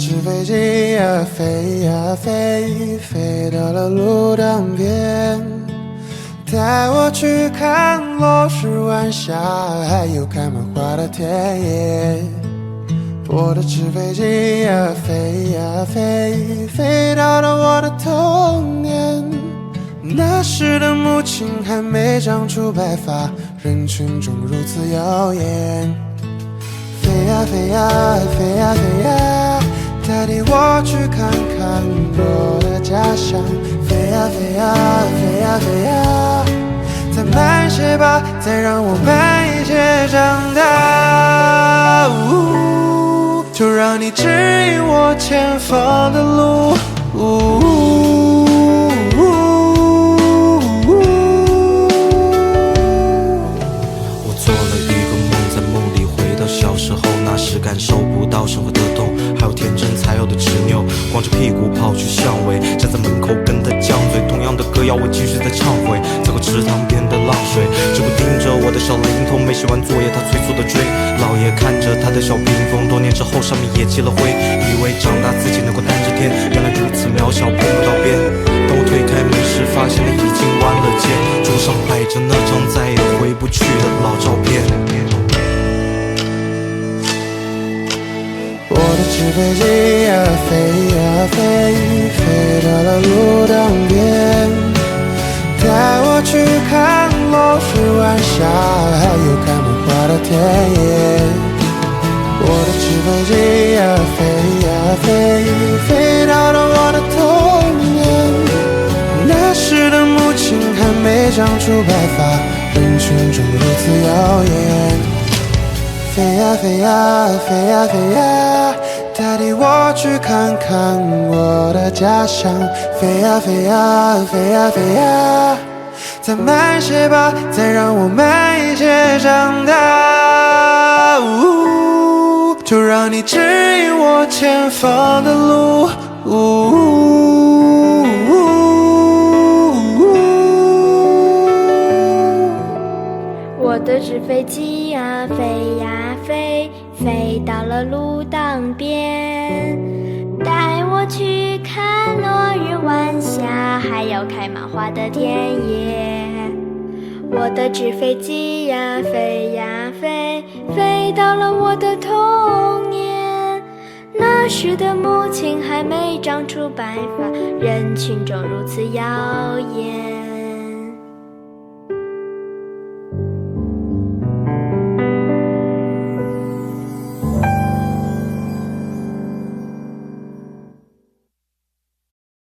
纸飞机呀飞呀飞，飞到了路当边，带我去看落日晚霞，还有开满花的田野。我的纸飞机呀飞呀飞，飞到了我的童年。那时的母亲还没长出白发，人群中如此耀眼。飞呀飞呀飞呀飞呀，带领我去看看我的家乡。飞呀飞呀飞呀飞呀，再慢些吧，再让我慢一些长大。就让你指引我前方的路。我做了一个梦，在梦里回到小时候，那时感受不到生活的痛，还有天真才有的执拗。光着屁股跑去巷尾，站在门口跟他犟嘴，同样的歌谣我继续在唱回。走过池塘边的浪水，只顾盯着我的小灵通，没写完作业他催促的追。老爷看着他的小屏风，多年之后上面也积了灰，以为长大自己能够担着天，原来如此渺小，碰不到边。当我推开门时，发现了已经弯了肩，桌上摆着那张再也回不去的老照片。我的纸飞机呀飞呀飞，飞到了路当边，带我去看落日晚霞，还有开满花的田野。我的纸飞机呀飞呀飞，飞到了我的童年。那时的母亲还没长出白发，人群中如此耀眼。飞呀飞呀飞呀飞呀，带领我去看看我的家乡。飞呀飞呀飞呀飞呀，再慢些吧，再让我慢一些长大。就让你指引我前方的路。我的纸飞机呀飞呀飞，飞到了路当边，带我去看落日晚霞，还有开满花的田野。我的纸飞机呀飞呀飞，飞到了我的童年。那时的母亲还没长出白发，人群中如此耀眼。